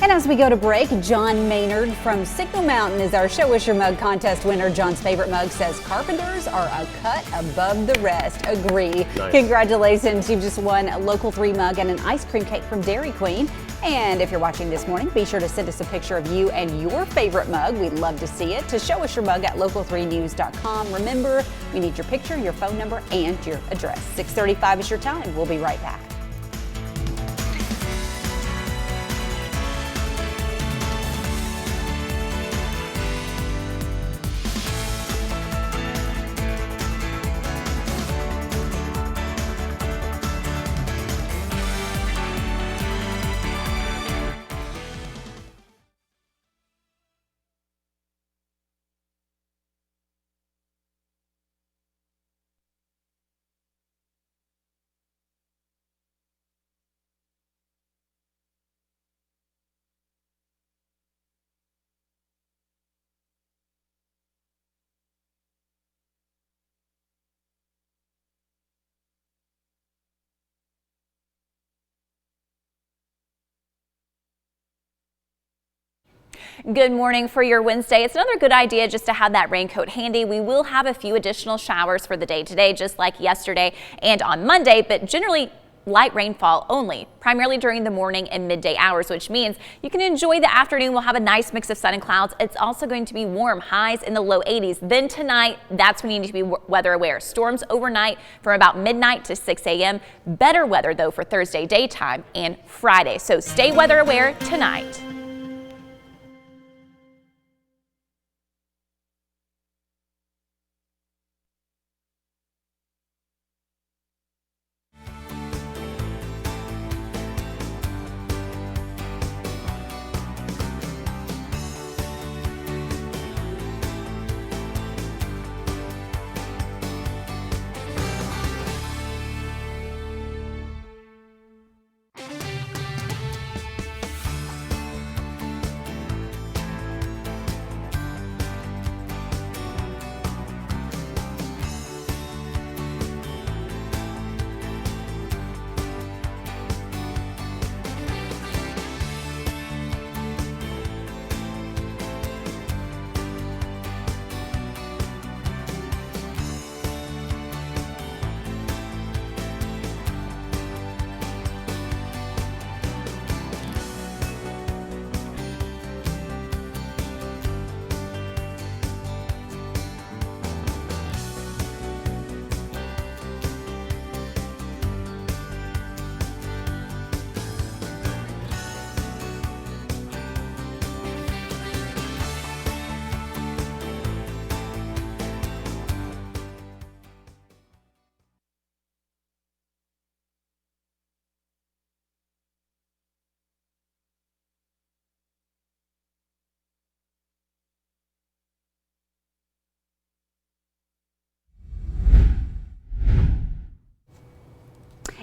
And as we go to break, John Maynard from Signal Mountain is our Show Us Your Mug contest winner. John's favorite mug says Carpenters are a cut above the rest. Agree. Nice. Congratulations. You've just won a Local 3 mug and an ice cream cake from Dairy Queen. And if you're watching this morning, be sure to send us a picture of you and your favorite mug. We'd love to see it. To show us your mug at local3news.com. Remember, we need your picture, your phone number, and your address. 6:35 is your time. We'll be right back. Good morning for your Wednesday. It's another good idea just to have that raincoat handy. We will have a few additional showers for the day today, just like yesterday and on Monday, but generally light rainfall only, primarily during the morning and midday hours, which means you can enjoy the afternoon. We'll have a nice mix of sun and clouds. It's also going to be warm, highs in the low 80s. Then tonight, that's when you need to be weather aware. Storms overnight from about midnight to 6 a.m. Better weather, though, for Thursday daytime and Friday. So stay weather aware tonight.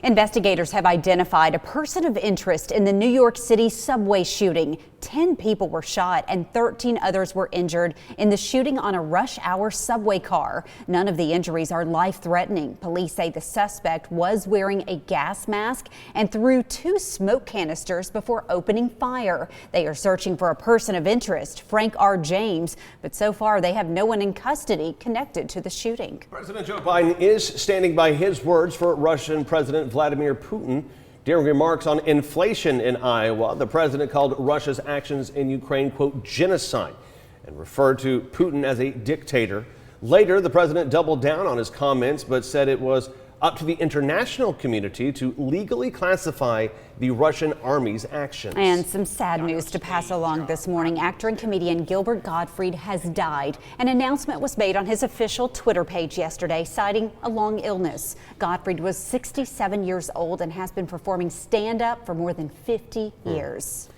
Investigators have identified a person of interest in the New York City subway shooting. 10 people were shot and 13 others were injured in the shooting on a rush hour subway car. None of the injuries are life-threatening. Police say the suspect was wearing a gas mask and threw 2 smoke canisters before opening fire. They are searching for a person of interest, Frank R. James, but so far they have no one in custody connected to the shooting. President Joe Biden is standing by his words for Russian President Vladimir Putin. During remarks on inflation in Iowa, the president called Russia's actions in Ukraine, quote, genocide, and referred to Putin as a dictator. Later, the president doubled down on his comments, but said it was up to the international community to legally classify the Russian army's actions. And some sad news to pass along this morning. Actor and comedian Gilbert Gottfried has died. An announcement was made on his official Twitter page yesterday, citing a long illness. Gottfried was 67 years old and has been performing stand-up for more than 50 years.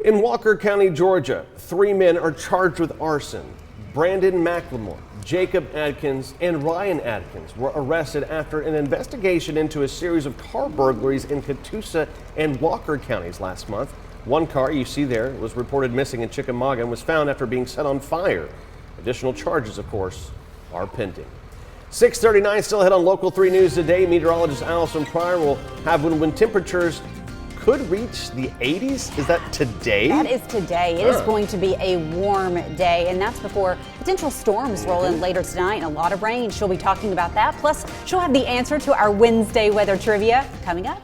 In Walker County, Georgia, 3 men are charged with arson. Brandon McLemore, Jacob Adkins, and Ryan Adkins were arrested after an investigation into a series of car burglaries in Catoosa and Walker counties last month. One car you see there was reported missing in Chickamauga and was found after being set on fire. Additional charges, of course, are pending. 6:39 still ahead on Local 3 News today. Meteorologist Allison Pryor will have when temperatures could reach the 80s. Is that today? That is today. It is going to be a warm day, and that's before potential storms roll in later tonight and a lot of rain. She'll be talking about that. Plus, she'll have the answer to our Wednesday weather trivia coming up.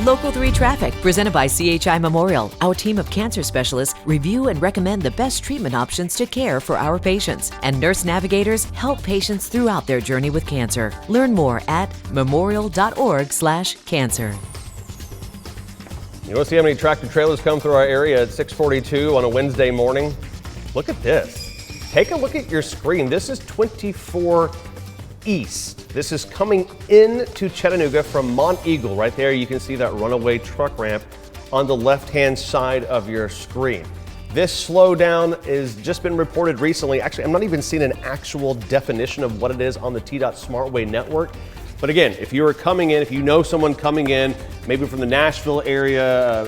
Local 3 Traffic, presented by CHI Memorial. Our team of cancer specialists review and recommend the best treatment options to care for our patients. And nurse navigators help patients throughout their journey with cancer. Learn more at memorial.org/cancer. You want to see how many tractor trailers come through our area at 6:42 on a Wednesday morning? Look at this. Take a look at your screen. This is 24 East. This is coming into Chattanooga from Mont Eagle. Right there, you can see that runaway truck ramp on the left-hand side of your screen. This slowdown has just been reported recently. Actually, I'm not even seeing an actual definition of what it is on the TDOT SmartWay network. But again, if you are coming in, if you know someone coming in, maybe from the Nashville area,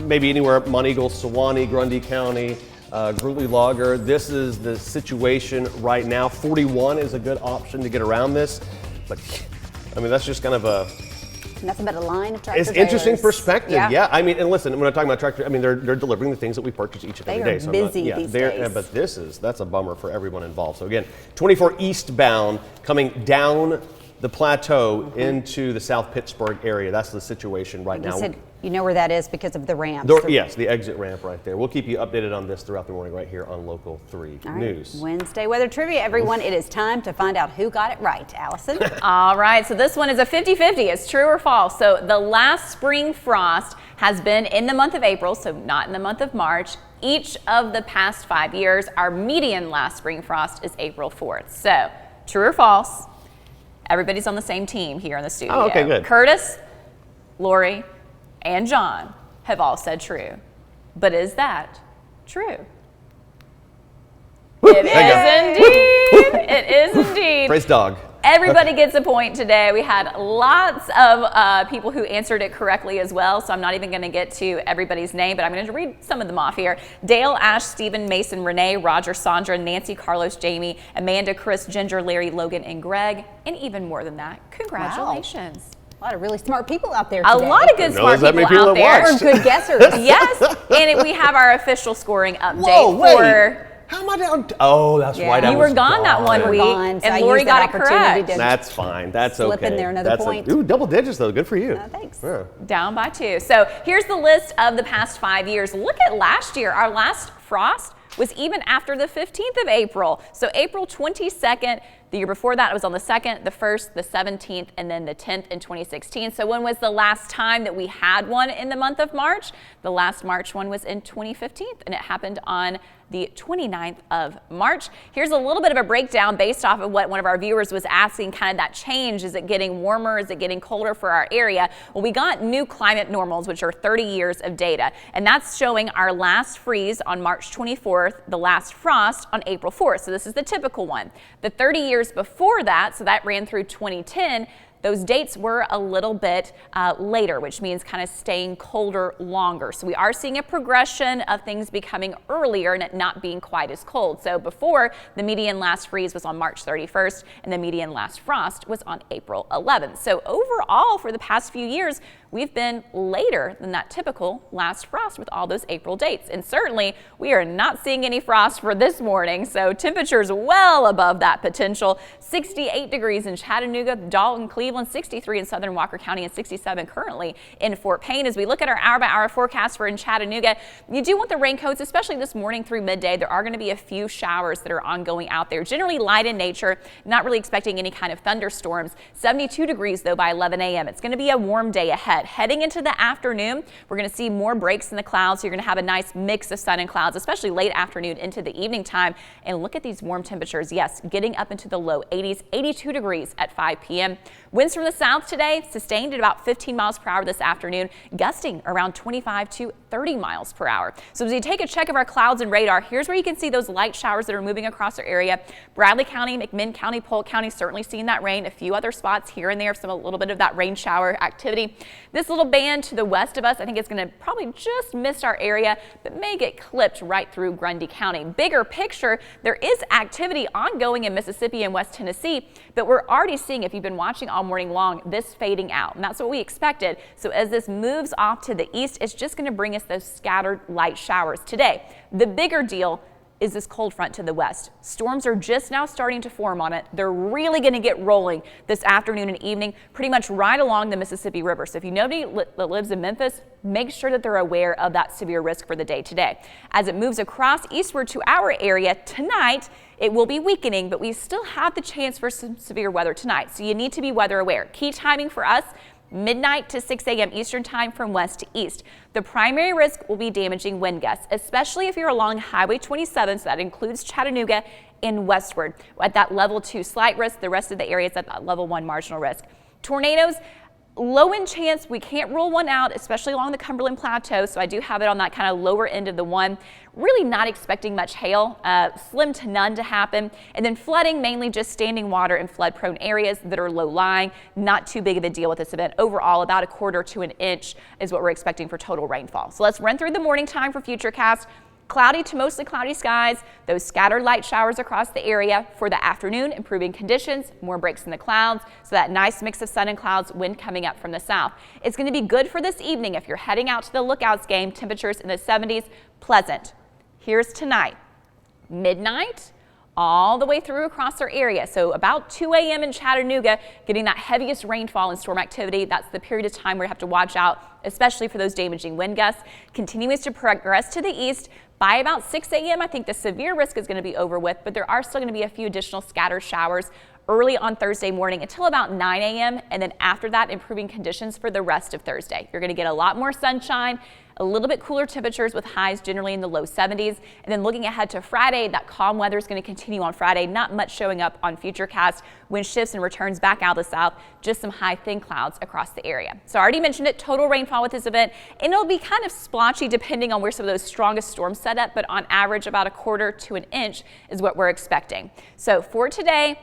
maybe anywhere up Mont Eagle, Sewanee, Grundy County, Grutley Logger, this is the situation right now. 41 is a good option to get around this. But I mean, that's just kind of a... And that's about a line of tractor It's trailers. interesting perspective, Yeah. I mean, and listen, when I'm talking about tractor, I mean, they're delivering the things that we purchase each and every day. They are busy these days. But that's a bummer for everyone involved. So again, 24 eastbound coming down the plateau into the South Pittsburgh area. That's the situation right now. You said you know where that is because of the ramps. Yes, the exit ramp right there. We'll keep you updated on this throughout the morning right here on Local 3 News. Wednesday weather trivia, everyone. It is time to find out who got it right. Allison? All right, so this one is a 50-50. It's true or false. So the last spring frost has been in the month of April, so not in the month of March. Each of the past 5 years, our median last spring frost is April 4th. So true or false? Everybody's on the same team here in the studio. Oh, okay, good. Curtis, Lori, and John have all said true. But is that true? It is indeed. It is indeed. Praise dog. Everybody gets a point today. We had lots of people who answered it correctly as well, so I'm not even going to get to everybody's name, but I'm going to read some of them off here. Dale, Ash, Stephen, Mason, Renee, Roger, Sandra, Nancy, Carlos, Jamie, Amanda, Chris, Ginger, Larry, Logan, and Greg, and even more than that. Congratulations. Wow. A lot of really smart people out there today. A lot of good smart people out there. Or good guessers. Yes, and we have our official scoring update. Whoa, wait. For... How am I down? Oh, that's right. You were gone that one week, and Lori got it correct. That's fine. That's okay. Slip in there another point. Ooh, double digits though. Good for you. Thanks. Yeah. Down by 2. So here's the list of the past 5 years. Look at last year. Our last frost was even after the 15th of April. So April 22nd. The year before that, it was on the 2nd, the 1st, the 17th, and then the 10th in 2016. So when was the last time that we had one in the month of March? The last March one was in 2015, and it happened on the 29th of March. Here's a little bit of a breakdown based off of what one of our viewers was asking, kind of that change. Is it getting warmer? Is it getting colder for our area? Well, we got new climate normals, which are 30 years of data, and that's showing our last freeze on March 24th, the last frost on April 4th. So this is the typical one. The 30 years before that, so that ran through 2010, those dates were a little bit later, which means kind of staying colder longer. So we are seeing a progression of things becoming earlier and it not being quite as cold. So before, the median last freeze was on March 31st and the median last frost was on April 11th. So overall, for the past few years, we've been later than that typical last frost with all those April dates. And certainly we are not seeing any frost for this morning. So temperatures well above that potential. 68 degrees in Chattanooga, Dalton, Cleveland, 63 in southern Walker County, and 67 currently in Fort Payne. As we look at our hour-by-hour forecast for in Chattanooga, you do want the raincoats, especially this morning through midday. There are going to be a few showers that are ongoing out there. Generally light in nature, not really expecting any kind of thunderstorms. 72 degrees though by 11 a.m. It's going to be a warm day ahead. Heading into the afternoon, we're going to see more breaks in the clouds. So you're going to have a nice mix of sun and clouds, especially late afternoon into the evening time. And look at these warm temperatures. Yes, getting up into the low 80s, 82 degrees at 5 p.m. Winds from the south today sustained at about 15 miles per hour this afternoon, gusting around 25 to 30 miles per hour. So as you take a check of our clouds and radar, here's where you can see those light showers that are moving across our area. Bradley County, McMinn County, Polk County, certainly seeing that rain. A few other spots here and there, a little bit of that rain shower activity. This little band to the west of us, I think it's going to probably just miss our area, but may get clipped right through Grundy County. Bigger picture, there is activity ongoing in Mississippi and West Tennessee, but we're already seeing, if you've been watching all morning long, this fading out, and that's what we expected. So as this moves off to the east, it's just going to bring us those scattered light showers today. The bigger deal is this cold front to the west. Storms are just now starting to form on it. They're really going to get rolling this afternoon and evening, pretty much right along the Mississippi River. So if you know anybody that lives in Memphis, make sure that they're aware of that severe risk for the day today. As it moves across eastward to our area tonight, it will be weakening, but we still have the chance for some severe weather tonight. So you need to be weather aware. Key timing for us, midnight to 6 a.m. Eastern time from west to east. The primary risk will be damaging wind gusts, especially if you're along Highway 27, so that includes Chattanooga and westward. At that level 2 slight risk, the rest of the area is at that level 1 marginal risk. Tornadoes, low in chance. We can't rule one out, especially along the Cumberland Plateau, so I do have it on that kind of lower end of the one. Really not expecting much hail, slim to none to happen. And then flooding, mainly just standing water in flood-prone areas that are low-lying. Not too big of a deal with this event. Overall, about a quarter to an inch is what we're expecting for total rainfall. So let's run through the morning time for Futurecast. Cloudy to mostly cloudy skies, those scattered light showers across the area. For the afternoon, improving conditions, more breaks in the clouds, so that nice mix of sun and clouds, wind coming up from the south. It's going to be good for this evening if you're heading out to the Lookouts game. Temperatures in the 70s, pleasant. Here's tonight, midnight, all the way through across our area. So about 2 a.m. in Chattanooga, getting that heaviest rainfall and storm activity. That's the period of time where you have to watch out, especially for those damaging wind gusts. Continuing to progress to the east. By about 6 a.m., I think the severe risk is going to be over with, but there are still going to be a few additional scattered showers early on Thursday morning until about 9 a.m. And then after that, improving conditions for the rest of Thursday. You're going to get a lot more sunshine, a little bit cooler temperatures with highs generally in the low 70s. And then looking ahead to Friday, that calm weather is going to continue on Friday. Not much showing up on Futurecast. Wind shifts and returns back out of the south. Just some high thin clouds across the area. So I already mentioned it, total rainfall with this event. And it'll be kind of splotchy depending on where some of those strongest storms set up. But on average, about a quarter to an inch is what we're expecting. So for today,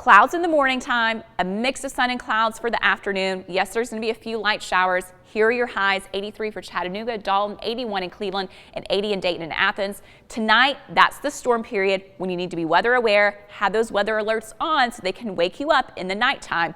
Clouds in the morning time, a mix of sun and clouds for the afternoon. Yes, there's going to be a few light showers. Here are your highs: 83 for Chattanooga, Dalton, 81 in Cleveland, and 80 in Dayton and Athens. Tonight, that's the storm period when you need to be weather aware, have those weather alerts on so they can wake you up in the nighttime.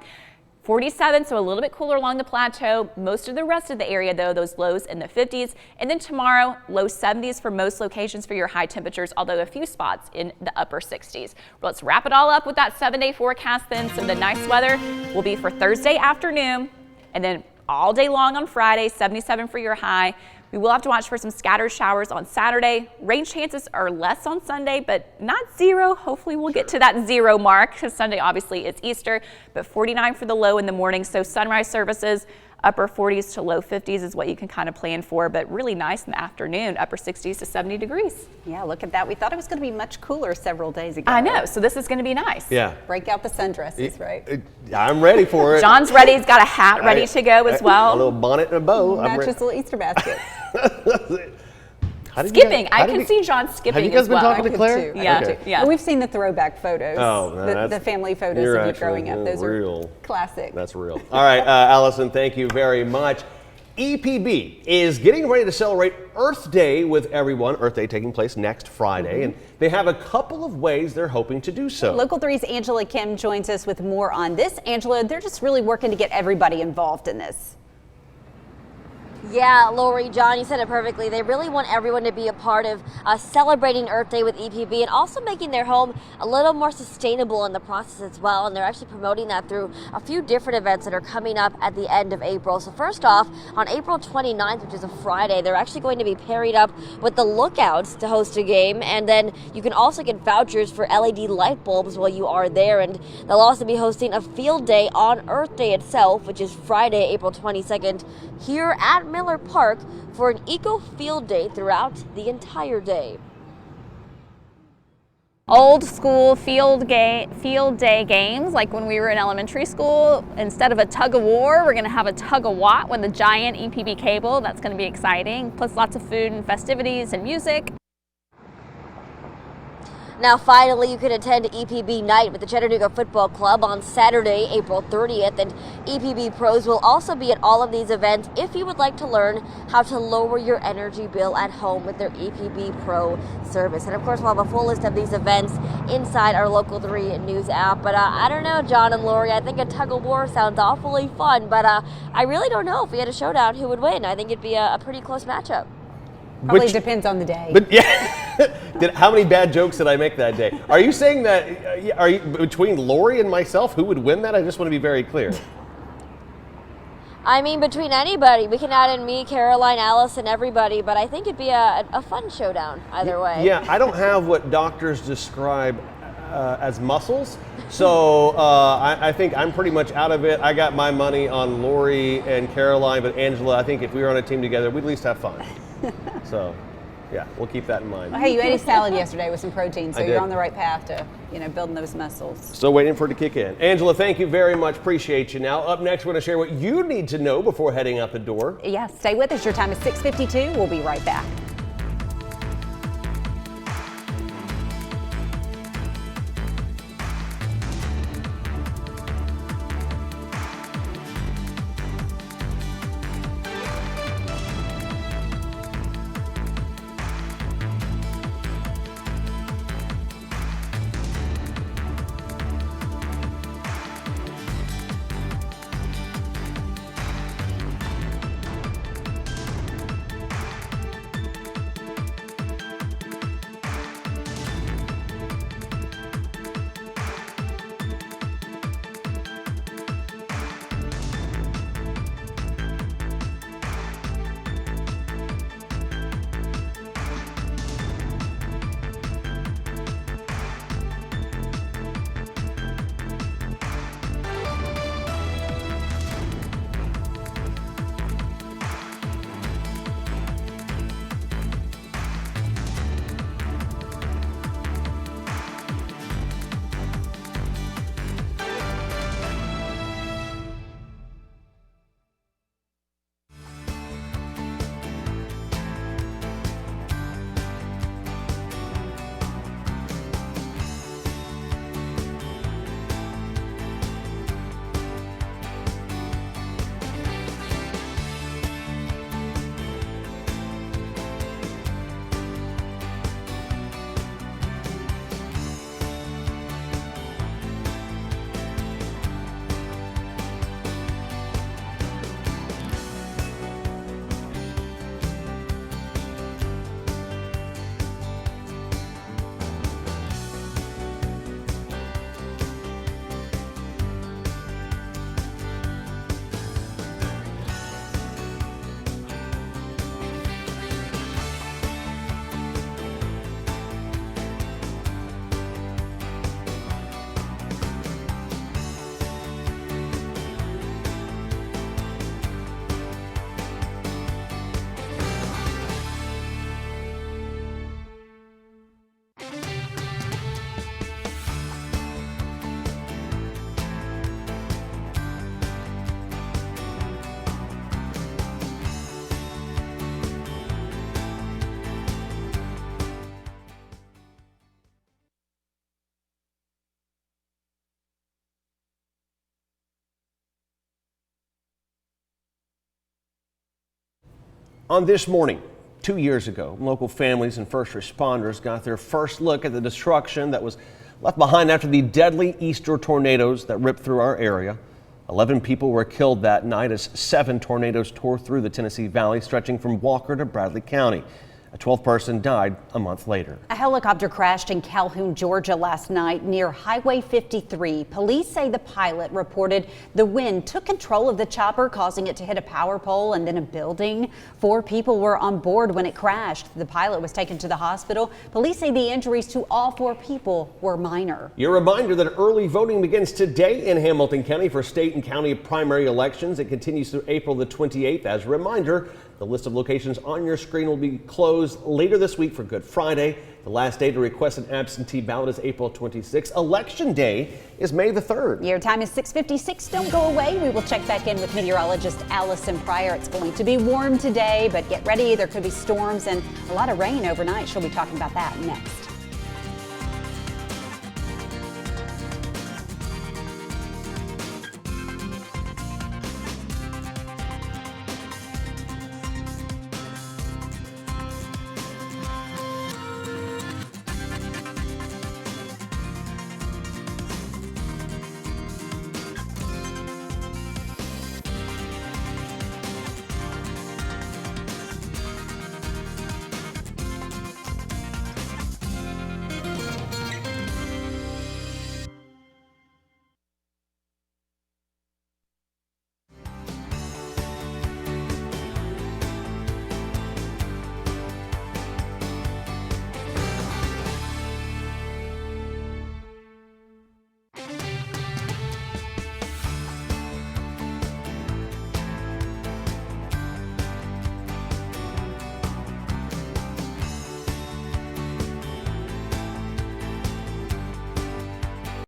47, so a little bit cooler along the plateau. Most of the rest of the area, though, those lows in the 50s. And then tomorrow, low 70s for most locations for your high temperatures, although a few spots in the upper 60s. But let's wrap it all up with that 7-day forecast then. So the nice weather will be for Thursday afternoon and then all day long on Friday, 77 for your high. We will have to watch for some scattered showers on Saturday. Rain chances are less on Sunday, but not zero. Hopefully we'll get to that 0 mark because Sunday obviously it's Easter, but 49 for the low in the morning. So sunrise services, upper 40s to low 50s is what you can kind of plan for, but really nice in the afternoon, upper 60s to 70 degrees. Yeah, look at that. We thought it was going to be much cooler several days ago. I know, so this is going to be nice. Yeah. Break out the sundresses, right? I'm ready for it. John's ready. He's got a hat ready to go as well. A little bonnet and a bow. Match his little Easter basket. Skipping. I can see John skipping Have you guys as been well. talking to Claire? Yeah, Okay. yeah. And we've seen the throwback photos. Oh, no, the family photos you're of you actually growing up. Those real. are classic. That's real. All right, Allison, thank you very much. EPB is getting ready to celebrate Earth Day with everyone. Earth Day taking place next Friday, and they have a couple of ways they're hoping to do so. Local 3's Angela Kim joins us with more on this. Angela, they're just really working to get everybody involved in this. Yeah, Lori, John, you said it perfectly. They really want everyone to be a part of celebrating Earth Day with EPB and also making their home a little more sustainable in the process as well. And they're actually promoting that through a few different events that are coming up at the end of April. So first off, on April 29th, which is a Friday, they're actually going to be paired up with the Lookouts to host a game. And then you can also get vouchers for LED light bulbs while you are there. And they'll also be hosting a field day on Earth Day itself, which is Friday, April 22nd, here at Miller Park for an eco field day throughout the entire day. Old school field day games like when we were in elementary school. Instead of a tug of war, we're going to have a tug of watt with a giant EPB cable. That's going to be exciting. Plus lots of food and festivities and music. Now, finally, you can attend EPB Night with the Chattanooga Football Club on Saturday, April 30th, and EPB pros will also be at all of these events if you would like to learn how to lower your energy bill at home with their EPB Pro service. And of course, we'll have a full list of these events inside our Local 3 News app. But I don't know, John and Lori, I think a tug of war sounds awfully fun, but I really don't know if we had a showdown who would win. I think it'd be a pretty close matchup. Probably depends on the day. But yeah, how many bad jokes did I make that day? Are you saying that, are you between Lori and myself, who would win that? I just want to be very clear. I mean, between anybody. We can add in me, Caroline, Allison, everybody, but I think it'd be a fun showdown either way. Yeah, I don't have what doctors describe as muscles, so I think I'm pretty much out of it. I got my money on Lori and Caroline, but Angela, I think if we were on a team together, we'd at least have fun. So, yeah, we'll keep that in mind. Well, hey, you ate a salad yesterday with some protein, so I you're did. on the right path to, building those muscles. Still waiting for it to kick in. Angela, thank you very much. Appreciate you. Now, up next, we're going to share what you need to know before heading out the door. Yeah, stay with us. Your time is 6:52. We'll be right back. On this morning, 2 years ago, local families and first responders got their first look at the destruction that was left behind after the deadly Easter tornadoes that ripped through our area. 11 people were killed that night as 7 tornadoes tore through the Tennessee Valley, stretching from Walker to Bradley County. A 12th person died a month later. A helicopter crashed in Calhoun, Georgia last night near Highway 53. Police say the pilot reported the wind took control of the chopper, causing it to hit a power pole and then a building. 4 people were on board when it crashed. The pilot was taken to the hospital. Police say the injuries to all 4 people were minor. Your reminder that early voting begins today in Hamilton County for state and county primary elections. It continues through April the 28th. As a reminder, the list of locations on your screen will be closed later this week for Good Friday. The last day to request an absentee ballot is April 26th. Election Day is May the 3rd. Your time is 6:56. Don't go away. We will check back in with meteorologist Allison Pryor. It's going to be warm today, but get ready. There could be storms and a lot of rain overnight. She'll be talking about that next.